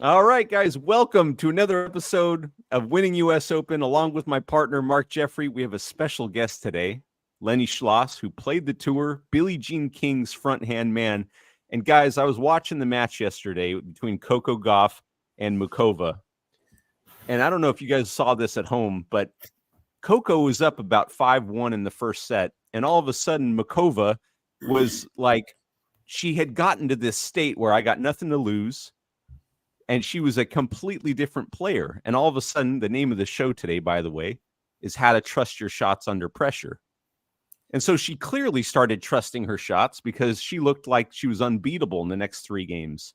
All right, guys, welcome to another episode of Winning US Open. Along with my partner, Mark Jeffrey, we have a special guest today, Lenny Schloss, who played the tour, Billie Jean King's front-hand man. And guys, I was watching the match yesterday between Coco Gauff and Muchova. And I don't know if you guys saw this at home, but Coco was up about 5-1 in the first set. And all of a sudden, Muchova was like, she had gotten to this state where I got nothing to lose. And she was a completely different player. And all of a sudden, the name of the show today, by the way, is How to Trust Your Shots Under Pressure. And so she clearly started trusting her shots because she looked like she was unbeatable in the next 3 games.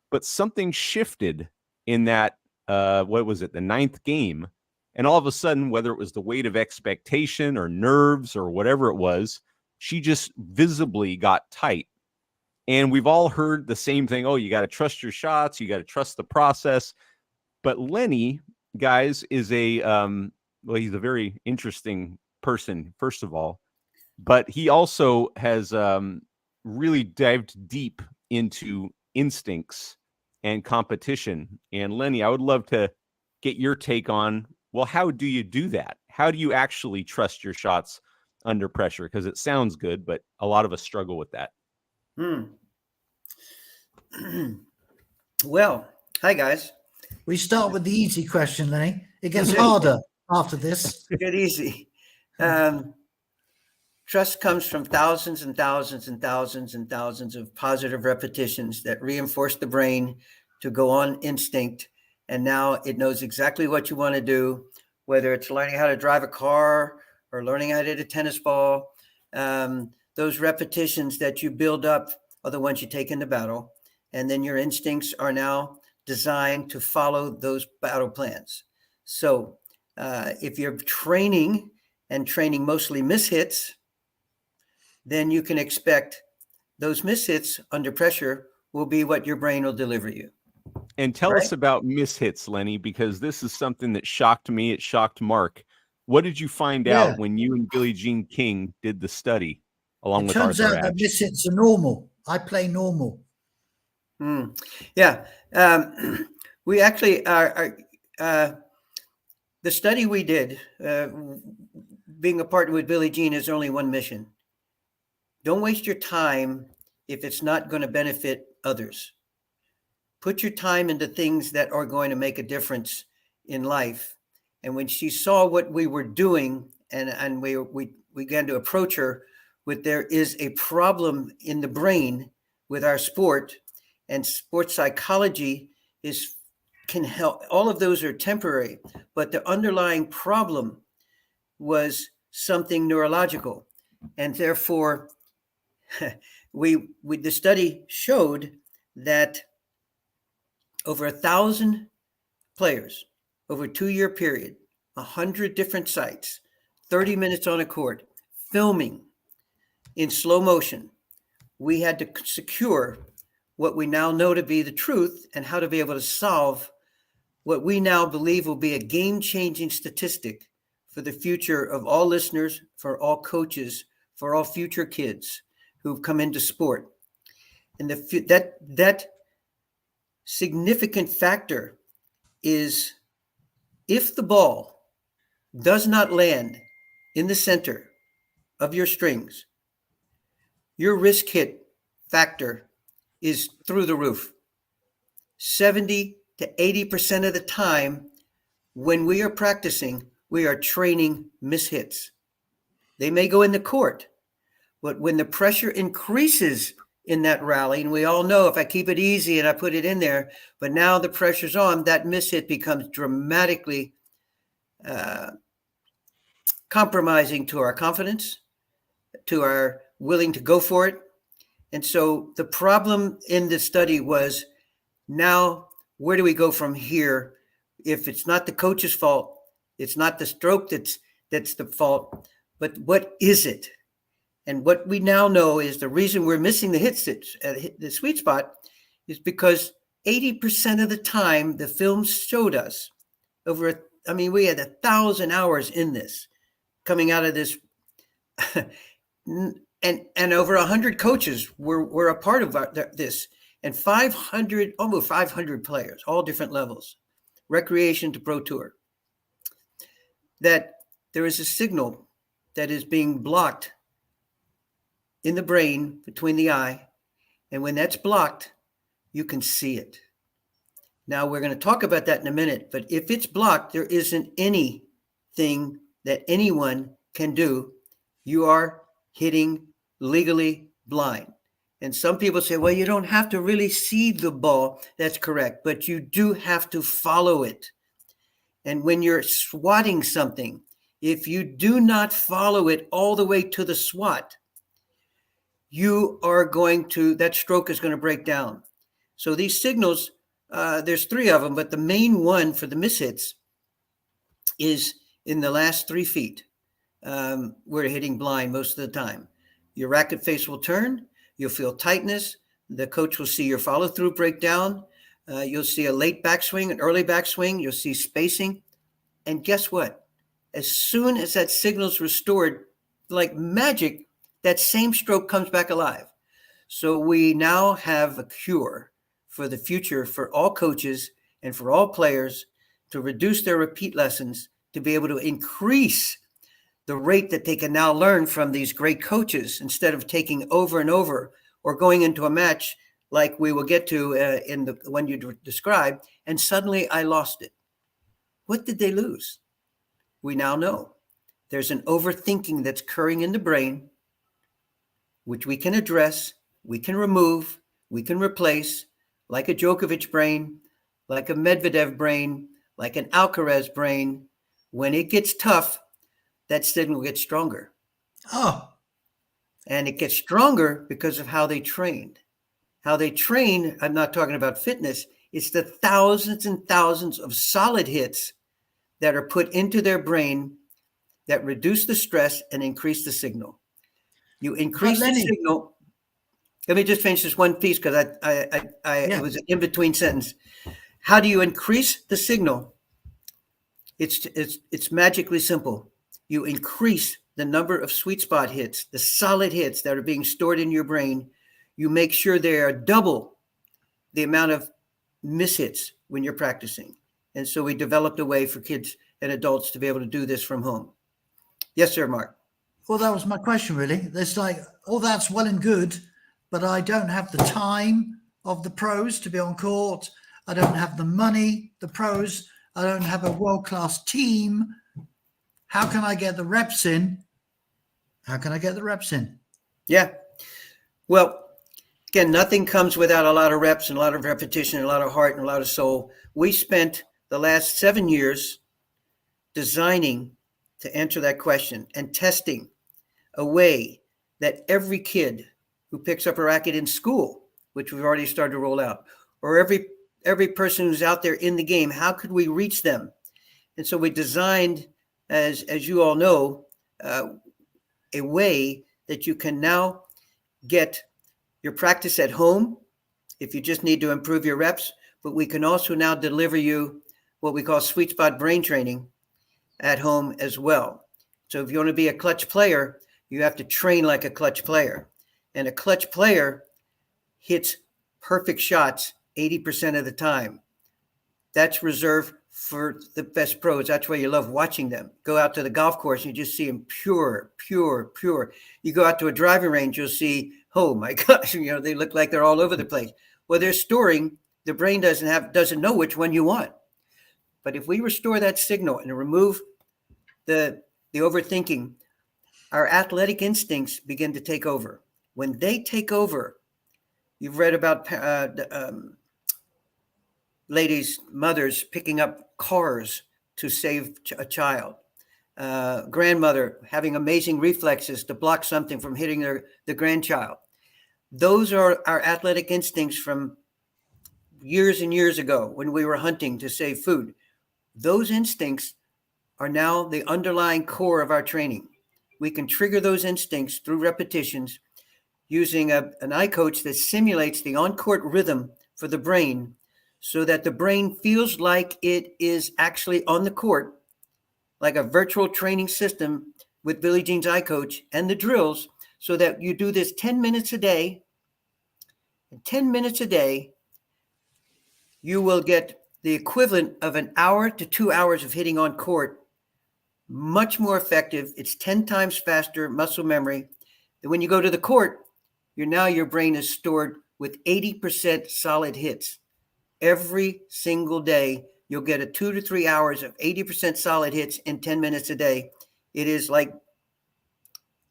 But something shifted in that, the ninth game. And all of a sudden, whether it was the weight of expectation or nerves or whatever it was, she just visibly got tight. And we've all heard the same thing. Oh, you got to trust your shots. You got to trust the process. But Lenny, guys, is he's a very interesting person, first of all. But he also has really dived deep into instincts and competition. And Lenny, I would love to get your take on, well, how do you do that? How do you actually trust your shots under pressure? Because it sounds good, but a lot of us struggle with that. Well, hi guys. We start with the easy question, Lenny. It gets harder after this. Get easy. Trust comes from thousands and thousands and thousands and thousands of positive repetitions that reinforce the brain to go on instinct. And now it knows exactly what you want to do, whether it's learning how to drive a car or learning how to hit a tennis ball. Those repetitions that you build up are the ones you take into battle. And then your instincts are now designed to follow those battle plans. So if you're training mostly mishits, then you can expect those mishits under pressure will be what your brain will deliver you. And tell us about mishits, Lenny, because this is something that shocked me. It shocked Mark. What did you find out when you and Billie Jean King did the study along with Arthur Ashe? It turns out that mishits are normal. I play normal. Yeah. We actually are the study we did, being a partner with Billie Jean, is only one mission. Don't waste your time if it's not going to benefit others. Put your time into things that are going to make a difference in life. And when she saw what we were doing, and we began to approach her with, there is a problem in the brain with our sport, and sports psychology can help. All of those are temporary, but the underlying problem was something neurological, and therefore the study showed that over 1,000 players over a 2-year period, 100 different sites, 30 minutes on a court, filming in slow motion, we had to secure what we now know to be the truth and how to be able to solve what we now believe will be a game-changing statistic for the future of all listeners, for all coaches, for all future kids who've come into sport. And that significant factor is, if the ball does not land in the center of your strings, your risk hit factor is through the roof. 70 to 80% of the time when we are practicing, we are training mishits. They may go in the court, but when the pressure increases in that rally, and we all know if I keep it easy and I put it in there, but now the pressure's on, that mishit becomes dramatically compromising to our confidence, to our willing to go for it. And so the problem in this study was, now where do we go from here? If it's not the coach's fault, it's not the stroke that's the fault, but what is it? And what we now know is the reason we're missing the the sweet spot is because 80% of the time the films showed us we had 1,000 hours in this coming out of this and over 100 coaches were a part of this. and 500, almost 500 players, all different levels, recreation to pro tour, that there is a signal that is being blocked in the brain between the eye. And when that's blocked, you can see it. Now, we're going to talk about that in a minute, but if it's blocked, there isn't anything that anyone can do. You are hitting legally blind. And some people say, well, you don't have to really see the ball. That's correct, but you do have to follow it. And when you're swatting something, if you do not follow it all the way to the swat, you are going to, that stroke is going to break down. So these signals, there's 3 of them, but the main one for the mishits is in the last 3 feet. We're hitting blind most of the time. Your racket face will turn. You'll feel tightness. The coach will see your follow through break down. You'll see a late backswing, an early backswing. You'll see spacing. And guess what? As soon as that signal's restored, like magic, that same stroke comes back alive. So we now have a cure for the future for all coaches and for all players to reduce their repeat lessons, to be able to increase the rate that they can now learn from these great coaches instead of taking over and over or going into a match like we will get to in the one you described, and suddenly I lost it. What did they lose? We now know. There's an overthinking that's occurring in the brain, which we can address, we can remove, we can replace, like a Djokovic brain, like a Medvedev brain, like an Alcaraz brain. When it gets tough, that signal gets stronger. Oh, And it gets stronger because of how they trained. How they train, I'm not talking about fitness, it's the thousands and thousands of solid hits that are put into their brain that reduce the stress and increase the signal. You increase the signal. Let me just finish this one piece because it was an in-between sentence. How do you increase the signal? It's magically simple. You increase the number of sweet spot hits, the solid hits that are being stored in your brain. You make sure they are double the amount of mishits when you're practicing. And so we developed a way for kids and adults to be able to do this from home. Yes, sir, Mark. well, that was my question, really. There's like, oh, that's well and good, but I don't have the time of the pros to be on court. I don't have the money, the pros. I don't have a world-class team. How can I get the reps in? How can I get the reps in? Yeah. Well, again, nothing comes without a lot of reps and a lot of repetition and a lot of heart and a lot of soul. We spent the last 7 years designing to answer that question and testing a way that every kid who picks up a racket in school, which we've already started to roll out, or every person who's out there in the game, how could we reach them? And so we designed, as you all know, a way that you can now get your practice at home if you just need to improve your reps, but we can also now deliver you what we call sweet spot brain training at home as well. So if you want to be a clutch player, you have to train like a clutch player. And a clutch player hits perfect shots 80% of the time. That's reserved for the best pros. That's why you love watching them. Go out to the golf course and you just see them pure, pure, pure. You go out to a driving range, you'll see, oh my gosh, they look like they're all over the place. Well, they're storing, the brain doesn't know which one you want. But if we restore that signal and remove the overthinking, our athletic instincts begin to take over. When they take over, you've read about ladies, mothers picking up cars to save a child, grandmother having amazing reflexes to block something from hitting the grandchild. Those are our athletic instincts from years and years ago when we were hunting to save food. Those instincts are now the underlying core of our training. We can trigger those instincts through repetitions using an eye coach that simulates the on-court rhythm for the brain so that the brain feels like it is actually on the court, like a virtual training system with Billie Jean's eye coach and the drills, so that you do this 10 minutes a day 10 minutes a day, you will get the equivalent of an hour to 2 hours of hitting on court, much more effective. It's 10 times faster muscle memory. And when you go to the court, your brain is stored with 80% solid hits. Every single day, you'll get a 2 to 3 hours of 80% solid hits in 10 minutes a day. It is like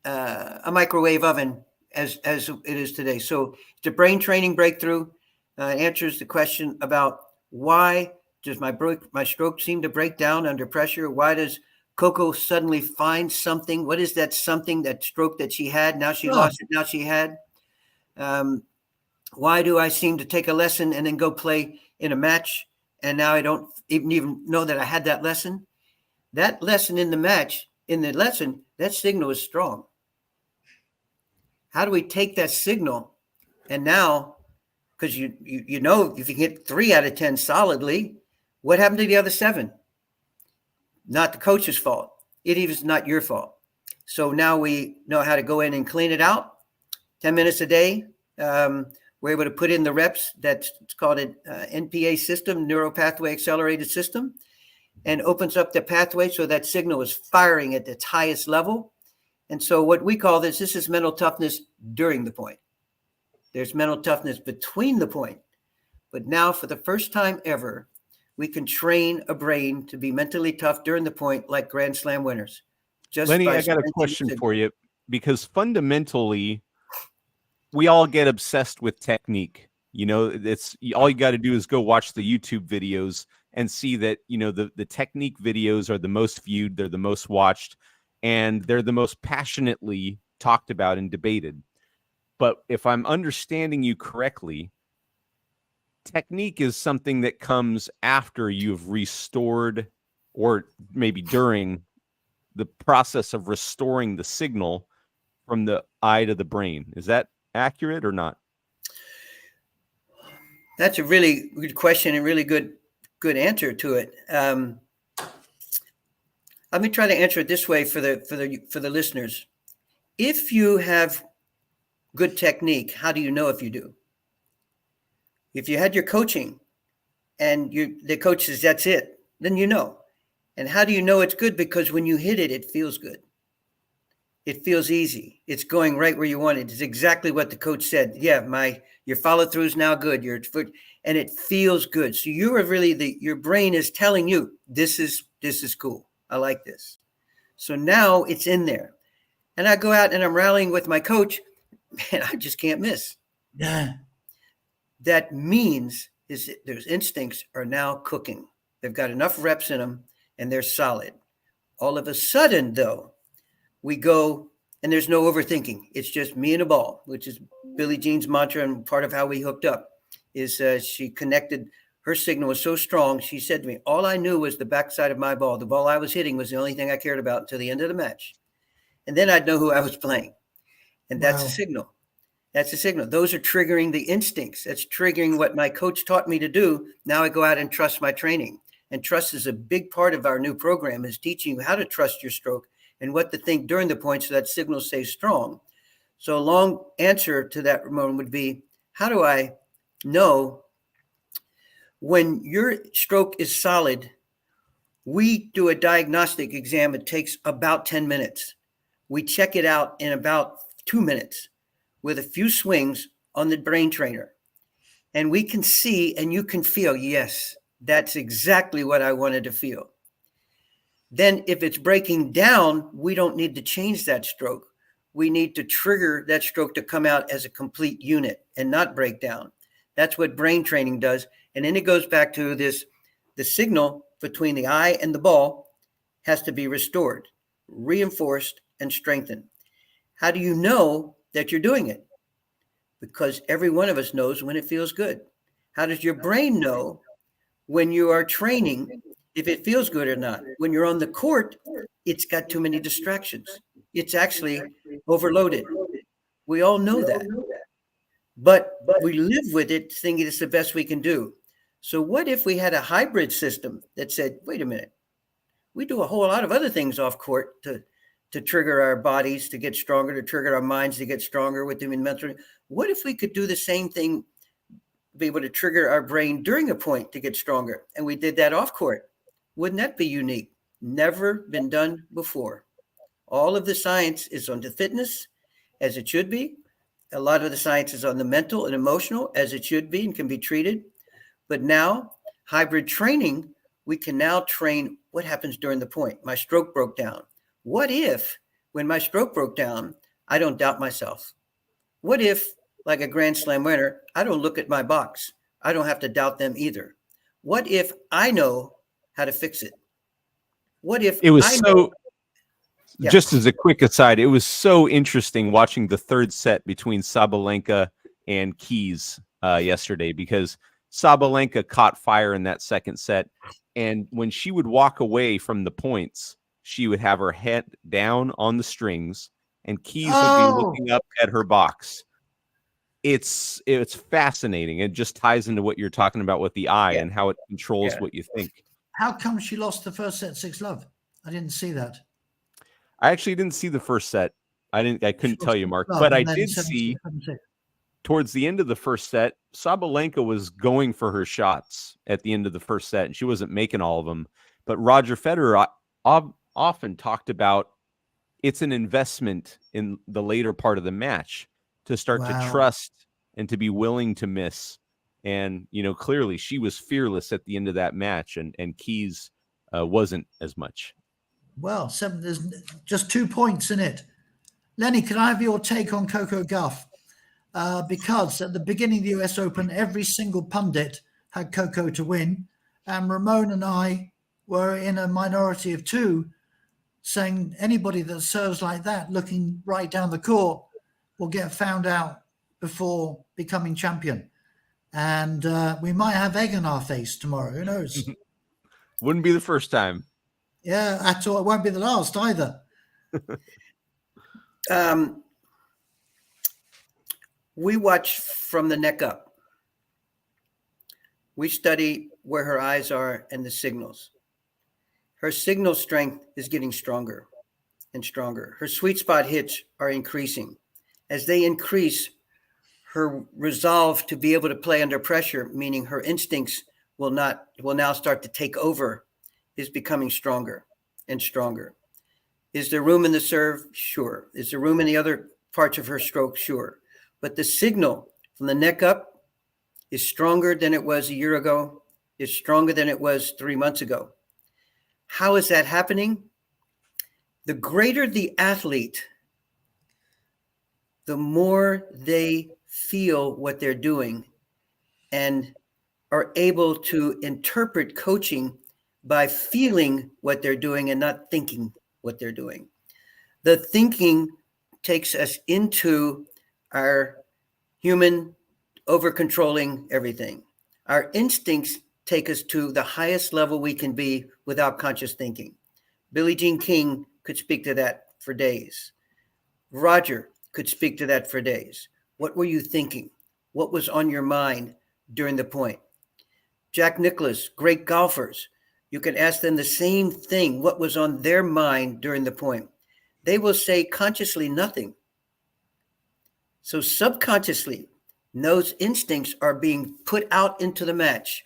a microwave oven as it is today. So it's a brain training breakthrough. Answers the question about why does my stroke seem to break down under pressure? Why does Coco suddenly find something? What is that something, that stroke that she had? Now she lost it. Now she had. Why do I seem to take a lesson and then go play in a match, and now I don't even know that I had that lesson? That lesson in the match, that signal is strong. How do we take that signal and now, because you know if you hit 3 out of 10 solidly, what happened to the other 7? Not the coach's fault. It is not your fault. So now we know how to go in and clean it out. 10 minutes a day. We're able to put in the reps. It's called an NPA system, Neuro Pathway Accelerated System, and opens up the pathway so that signal is firing at its highest level. And so what we call this is mental toughness during the point. There's mental toughness between the point. But now for the first time ever, we can train a brain to be mentally tough during the point like Grand Slam winners. Lenny, I got a question for you, because fundamentally, we all get obsessed with technique. You know, it's all you got to do is go watch the YouTube videos and see that, you know, the technique videos are the most viewed, they're the most watched, and they're the most passionately talked about and debated. But if I'm understanding you correctly, technique is something that comes after you've restored, or maybe during the process of restoring the signal from the eye to the brain. Is that accurate or not? That's a really good question and really good answer to it. Let me try to answer it this way for the listeners. If you have good technique, how do you know if you do? If you had your coaching and the coach says that's it, then you know. And how do you know it's good? Because when you hit it, it feels good. It feels easy. It's going right where you want it. It's exactly what the coach said. Yeah, your follow through is now good. And it feels good. So you are really your brain is telling you this is cool. I like this. So now it's in there. And I go out and I'm rallying with my coach, and I just can't miss. Yeah. That means is that those instincts are now cooking. They've got enough reps in them and they're solid. All of a sudden, though, we go and there's no overthinking. It's just me and a ball, which is Billie Jean's mantra, and part of how we hooked up is she connected. Her signal was so strong. She said to me, all I knew was the backside of my ball. The ball I was hitting was the only thing I cared about until the end of the match. And then I'd know who I was playing. And that's a signal. That's a signal. Those are triggering the instincts. That's triggering what my coach taught me to do. Now I go out and trust my training. And trust is a big part of our new program, is teaching you how to trust your stroke and what to think during the point so that signal stays strong. So a long answer to that, Ramon, would be, how do I know when your stroke is solid? We do a diagnostic exam. It takes about 10 minutes. We check it out in about 2 minutes with a few swings on the brain trainer. And we can see and you can feel, yes, that's exactly what I wanted to feel. Then if it's breaking down, we don't need to change that stroke. We need to trigger that stroke to come out as a complete unit and not break down. That's what brain training does. And then it goes back to this, the signal between the eye and the ball has to be restored, reinforced, and strengthened. How do you know that you're doing it? Because every one of us knows when it feels good. How does your brain know when you are training if it feels good or not? When you're on the court, it's got too many distractions. It's actually overloaded. We all know that. But we live with it thinking it's the best we can do. So what if we had a hybrid system that said, wait a minute, we do a whole lot of other things off court to trigger our bodies to get stronger, to trigger our minds to get stronger with them in mental. What if we could do the same thing be able to trigger our brain during a point to get stronger. And we did that off court. Wouldn't that be unique? Never been done before. All of the science is on the fitness, as it should be. A lot of the science is on the mental and emotional, as it should be and can be treated. But now, hybrid training, we can now train what happens during the point. My stroke broke down. What if, when my stroke broke down, I don't doubt myself? What if, like a Grand Slam winner, I don't look at my box? I don't have to doubt them either. What if I know how to fix it? What if It was I so, know? Yeah. just as a quick aside, it was so interesting watching the third set between Sabalenka and Keys yesterday, because Sabalenka caught fire in that second set. And when she would walk away from the points, she would have her head down on the strings, and Keys would be looking up at her box. It's fascinating. It just ties into what you're talking about with the eye and how it controls what you think. How come she lost the first set 6-love? I didn't see that. I actually didn't see the first set. I couldn't tell you, Mark, 6-love, but I and then did 7-6, see 7-6. towards the end of the first set, Sabalenka was going for her shots at the end of the first set, and she wasn't making all of them. But Roger Federer often talked about it's an investment in the later part of the match to start to trust and to be willing to miss. And, clearly she was fearless at the end of that match, and Keys wasn't as much. Well, there's just 2 points in it. Lenny, can I have your take on Coco Gauff? Because at the beginning of the US Open, every single pundit had Coco to win. And Ramon and I were in a minority of 2, saying anybody that serves like that, looking right down the court, will get found out before becoming champion. And we might have egg on our face tomorrow. Who knows? Wouldn't be the first time. Yeah, at all. It won't be the last either. We watch from the neck up. We study where her eyes are and the signals. Her signal strength is getting stronger and stronger. Her sweet spot hits are increasing. As they increase, her resolve to be able to play under pressure, meaning her instincts will now start to take over, is becoming stronger and stronger. Is there room in the serve? Sure. Is there room in the other parts of her stroke? Sure. But the signal from the neck up is stronger than it was a year ago. It's stronger than it was 3 months ago. How is that happening? The greater the athlete, the more they feel what they're doing and are able to interpret coaching by feeling what they're doing and not thinking what they're doing. The thinking takes us into our human over-controlling everything. Our instincts take us to the highest level we can be without conscious thinking. Billie Jean King could speak to that for days. Roger could speak to that for days. What were you thinking? What was on your mind during the point? Jack Nicklaus, great golfers. You can ask them the same thing. What was on their mind during the point? They will say consciously nothing. So subconsciously, those instincts are being put out into the match.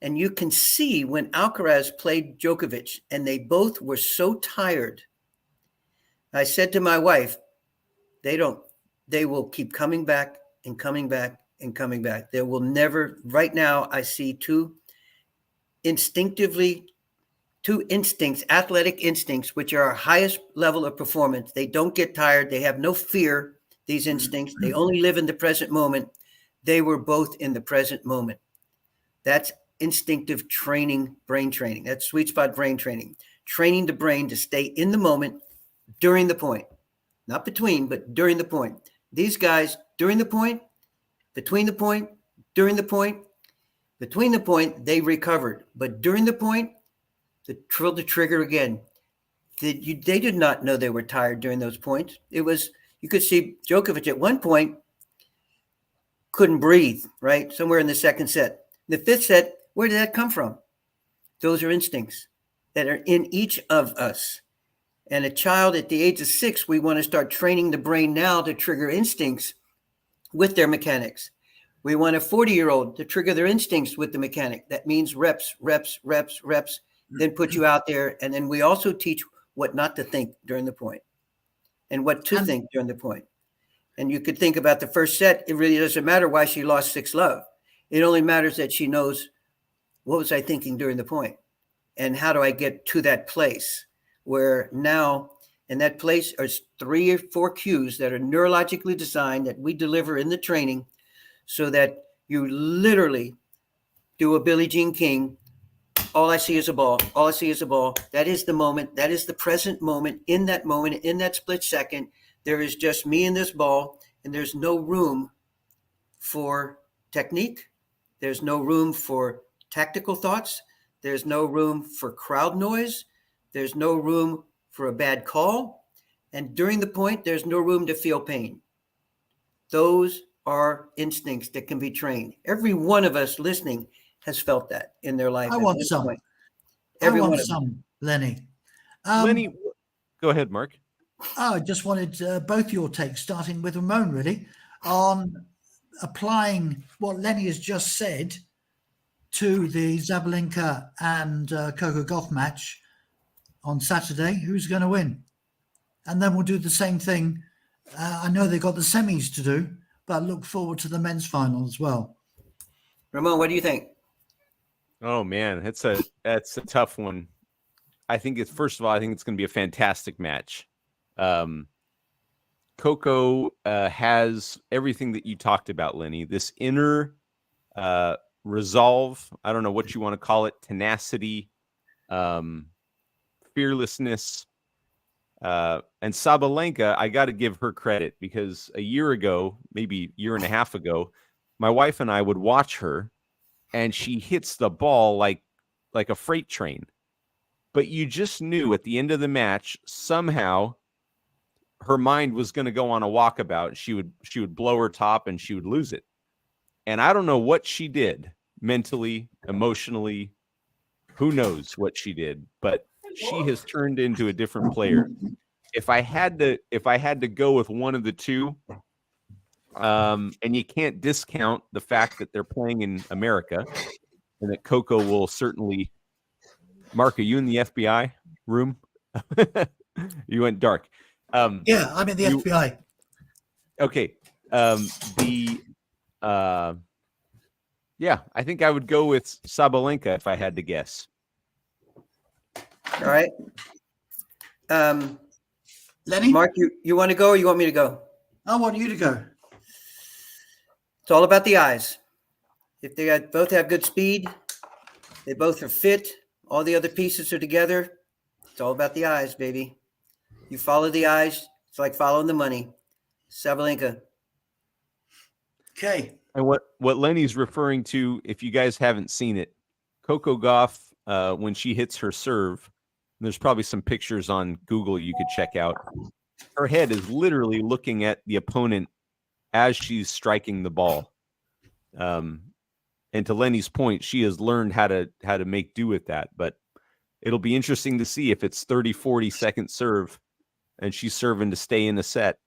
And you can see when Alcaraz played Djokovic and they both were so tired. I said to my wife, they will keep coming back and coming back and coming back. There will never, right now, I see two instincts, athletic instincts, which are our highest level of performance. They don't get tired. They have no fear, these instincts. They only live in the present moment. They were both in the present moment. That's instinctive training, brain training. That's sweet spot brain training. Training the brain to stay in the moment during the point. Not between, but during the point. These guys, during the point, between the point, during the point, between the point, they recovered. But during the point, they pulled the trigger again. They did not know they were tired during those points. It was, you could see Djokovic at one point couldn't breathe, right? Somewhere in the second set. The fifth set, where did that come from? Those are instincts that are in each of us. And a child at the age of 6, we want to start training the brain now to trigger instincts with their mechanics. We want a 40-year-old to trigger their instincts with the mechanic. That means reps, reps, reps, reps, then put you out there. And then we also teach what not to think during the point and what to think during the point. And you could think about the first set. It really doesn't matter why she lost 6-love. It only matters that she knows, what was I thinking during the point? And how do I get to that place where now in that place are 3 or 4 cues that are neurologically designed that we deliver in the training so that you literally do a Billie Jean King. All I see is a ball. All I see is a ball. That is the moment. That is the present moment. In that split second, there is just me and this ball, and there's no room for technique. There's no room for tactical thoughts. There's no room for crowd noise. There's no room for a bad call. And during the point, there's no room to feel pain. Those are instincts that can be trained. Every one of us listening has felt that in their life. I want some. Every I one want of them. some, Lenny. Lenny, go ahead, Mark. I just wanted both your takes, starting with Ramon, really, on applying what Lenny has just said to the Sabalenka and Coco Gauff match on Saturday. Who's going to win? And then we'll do the same thing. I know they've got the semis to do, but look forward to the men's final as well. Ramon, what do you think? Oh man, that's a tough one. I think it's first of all, I think it's going to be a fantastic match. Coco has everything that you talked about, Lenny. This inner resolve. I don't know what you want to call it. Tenacity, fearlessness. And Sabalenka, I got to give her credit because a year ago, maybe a year and a half ago, my wife and I would watch her and she hits the ball like a freight train. But you just knew at the end of the match, somehow her mind was going to go on a walkabout. She would blow her top and she would lose it. And I don't know what she did mentally, emotionally, who knows what she did, but she has turned into a different player. If I had to go with one of the two, and you can't discount the fact that they're playing in America and that Coco will certainly. Mark, are you in the FBI room? You went dark. Yeah, I'm in the FBI. Okay. Yeah, I think I would go with Sabalenka if I had to guess. All right. Lenny? Mark, you want to go or you want me to go? I want you to go. It's all about the eyes. If they both have good speed, they both are fit, all the other pieces are together, it's all about the eyes, baby. You follow the eyes, it's like following the money. Sabalenka. Okay. And what Lenny's referring to, if you guys haven't seen it, Coco Gauff, when she hits her serve, there's probably some pictures on Google you could check out. Her head is literally looking at the opponent as she's striking the ball. And to Lenny's point, she has learned how to make do with that. But it'll be interesting to see if it's 30, 40 second serve and she's serving to stay in the set,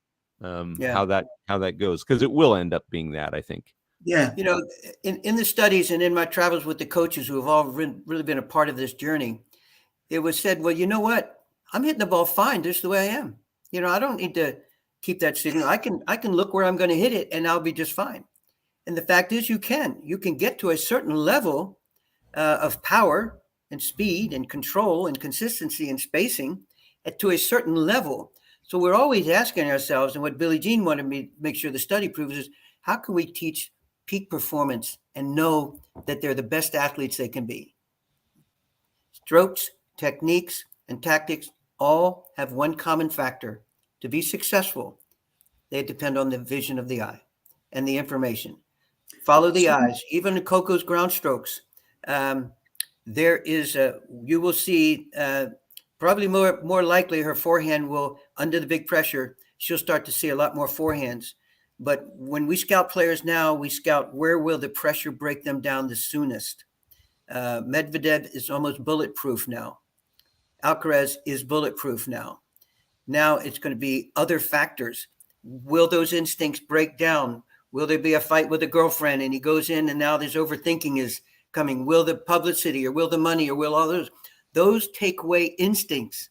how that goes. Because it will end up being that, I think. Yeah. You know, in the studies and in my travels with the coaches who have all really been a part of this journey, it was said, well, you know what? I'm hitting the ball fine just the way I am. You know, I don't need to keep that signal. I can look where I'm going to hit it and I'll be just fine. And the fact is you can get to a certain level of power and speed and control and consistency and spacing to a certain level. So we're always asking ourselves, and what Billie Jean wanted me to make sure the study proves is, how can we teach peak performance and know that they're the best athletes they can be? Strokes, techniques, and tactics all have one common factor. To be successful, they depend on the vision of the eye and the information. Follow the eyes. Even in Coco's ground strokes, there is you will see probably more likely her forehand will, under the big pressure, she'll start to see a lot more forehands. But when we scout players now, we scout where will the pressure break them down the soonest. Medvedev is almost bulletproof now. Alcaraz is bulletproof now. Now it's going to be other factors. Will those instincts break down Will there be a fight with a girlfriend? And he goes in, and now this overthinking is coming. Will the publicity, or will the money, or will all those take away instincts?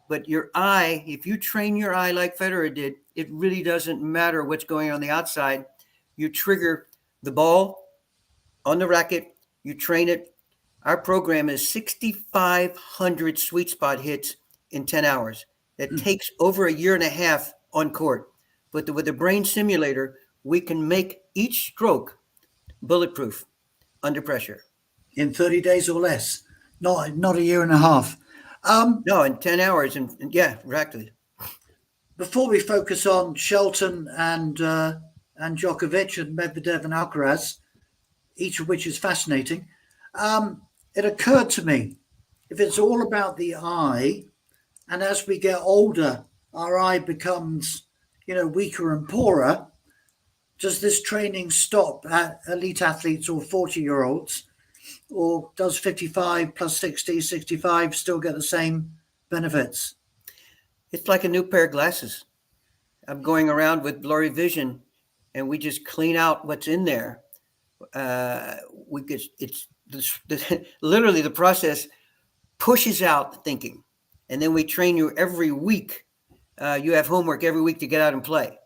But your eye, if you train your eye like Federer did, it really doesn't matter what's going on the outside. You trigger the ball on the racket, you train it. Our program is 6,500 sweet spot hits in 10 hours. That takes over a year and a half on court. But with the brain simulator, we can make each stroke bulletproof under pressure. In 30 days or less, not a year and a half. No, in 10 hours. And yeah, exactly. Before we focus on Shelton and Djokovic and Medvedev and Alcaraz, each of which is fascinating, it occurred to me, if it's all about the eye, and as we get older, our eye becomes, weaker and poorer, does this training stop at elite athletes or 40-year-olds? Or does 55 plus 60, 65 still get the same benefits? It's like a new pair of glasses. I'm going around with blurry vision, and we just clean out what's in there. Literally the process pushes out thinking, and then we train you every week. You have homework every week to get out and play,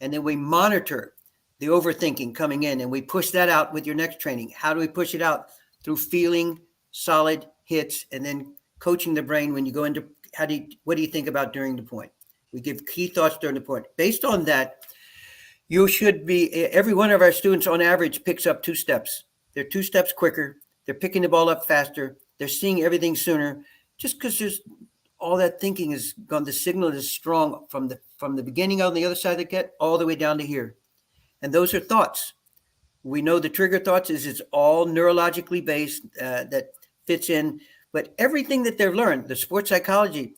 and then we monitor the overthinking coming in, and we push that out with your next training. How do we push it out? Through feeling solid hits, and then coaching the brain when you go into what do you think about during the point? We give key thoughts during the point. Based on that, you should be, every one of our students on average picks up 2 steps. They're 2 steps quicker. They're picking the ball up faster. They're seeing everything sooner, just because there's all that thinking is gone. The signal is strong from the beginning on the other side of the cat all the way down to here. And those are thoughts. We know the trigger thoughts it's all neurologically based, that fits in, but everything that they've learned, the sports psychology,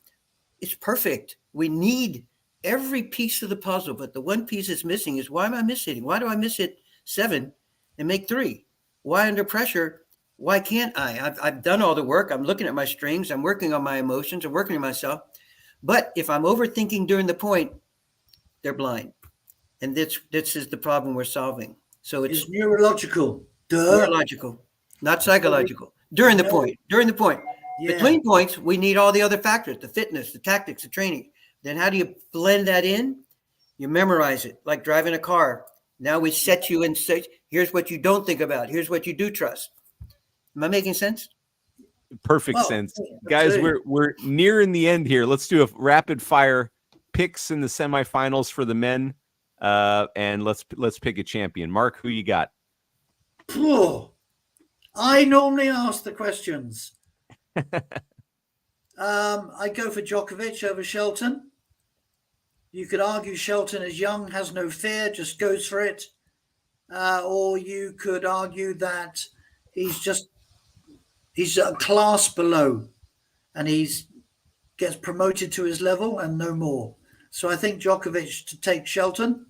is perfect. We need every piece of the puzzle, but the one piece that's missing is, why am I missing? Why do I miss it 7 and make 3? Why under pressure? Why can't I? I've done all the work. I'm looking at my strings. I'm working on my emotions. I'm working on myself. But if I'm overthinking during the point, they're blind. And this is the problem we're solving. So it's neurological. Neurological, not psychological. During the point. Yeah. Between points, we need all the other factors, the fitness, the tactics, the training. Then how do you blend that in? You memorize it, like driving a car. Now we set you in, say, here's what you don't think about. Here's what you do trust. Am I making sense? Perfect sense. Guys, we're nearing the end here. Let's do a rapid fire picks in the semifinals for the men. And let's pick a champion. Mark, who you got? I normally ask the questions. I go for Djokovic over Shelton. You could argue Shelton is young, has no fear, just goes for it. Or you could argue that he's a class below, and gets promoted to his level and no more. So I think Djokovic to take Shelton.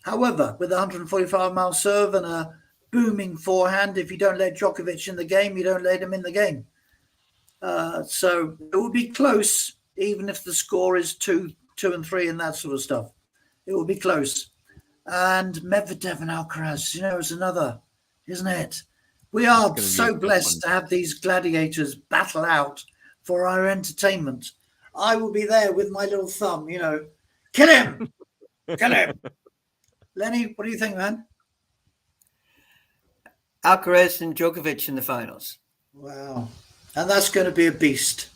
However, with a 145-mile serve and a booming forehand, if you don't let Djokovic in the game, you don't let him in the game. So it will be close, even if the score is 2-3 and that sort of stuff. It will be close. And Medvedev and Alcaraz, is another, isn't it? We are so blessed to have these gladiators battle out for our entertainment. I will be there with my little thumb, kill him, kill him. Lenny, what do you think, man? Alcaraz and Djokovic in the finals. Wow. And that's going to be a beast.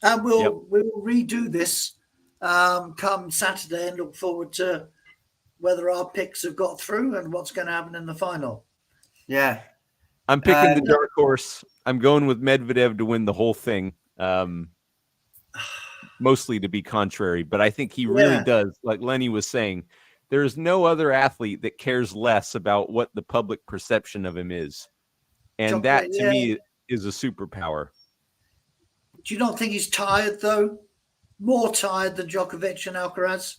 And we'll redo this come Saturday and look forward to whether our picks have got through and what's going to happen in the final. Yeah. I'm picking the dark horse. I'm going with Medvedev to win the whole thing. Mostly to be contrary, but I think he really does. Like Lenny was saying, there's no other athlete that cares less about what the public perception of him is. And that, to me, is a superpower. Do you not think he's tired, though? More tired than Djokovic and Alcaraz?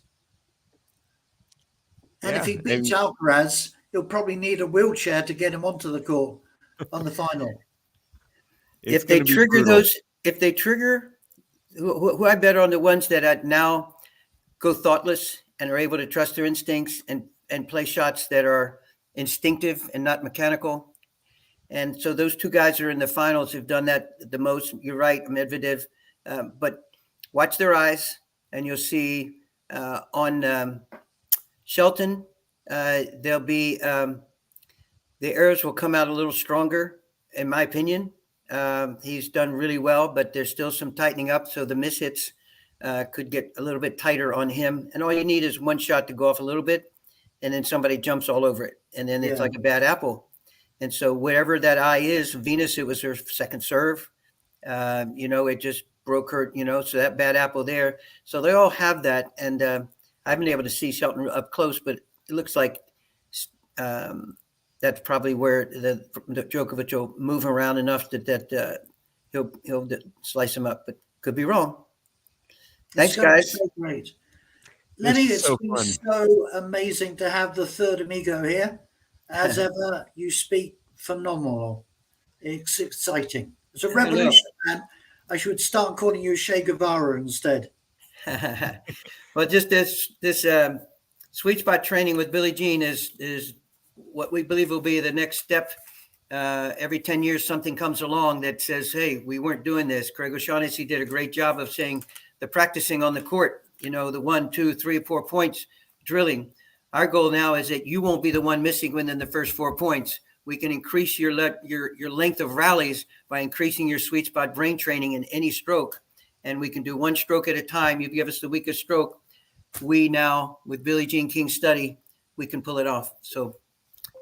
And if he beats Alcaraz, he'll probably need a wheelchair to get him onto the court on the final. If they trigger who I bet on the ones that now go thoughtless and are able to trust their instincts and and play shots that are instinctive and not mechanical. And so those two guys are in the finals who've done that the most. You're right, Medvedev. But watch their eyes, and you'll see on Shelton, there'll be the errors will come out a little stronger, in my opinion. He's done really well, but there's still some tightening up. So the mishits could get a little bit tighter on him. And all you need is one shot to go off a little bit, and then somebody jumps all over it. And then it's like a bad apple. And so wherever that eye is, Venus, it was her second serve. It just broke her, so that bad apple there. So they all have that. And I haven't been able to see Shelton up close, but it looks like that's probably where the Djokovic will move around enough that he'll slice him up, but could be wrong. Thanks, guys. So great. Lenny, it's so been fun. so amazing to have the third amigo here. As ever, you speak phenomenal. It's exciting. It's a revolution, man. I should start calling you Che Guevara instead. Well, just this sweet spot training with Billie Jean is what we believe will be the next step. Every 10 years, something comes along that says, hey, we weren't doing this. Craig O'Shaughnessy did a great job of saying the practicing on the court, the 1, 2, 3, 4 points drilling. Our goal now is that you won't be the one missing within the first 4 points. We can increase your length of rallies by increasing your sweet spot brain training in any stroke. And we can do one stroke at a time. You give us the weakest stroke. We now, with Billie Jean King's study, we can pull it off. So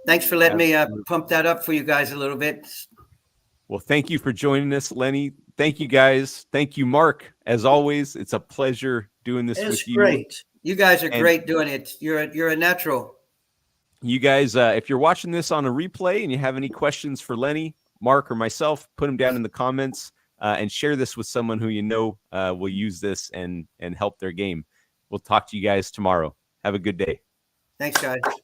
thanks for letting me pump that up for you guys a little bit. Well, thank you for joining us, Lenny. Thank you, guys. Thank you, Mark. As always, it's a pleasure doing this with you. Great. You guys are great doing it. You're a natural. You guys, if you're watching this on a replay and you have any questions for Lenny, Mark, or myself, put them down in the comments and share this with someone who will use this and help their game. We'll talk to you guys tomorrow. Have a good day. Thanks, guys.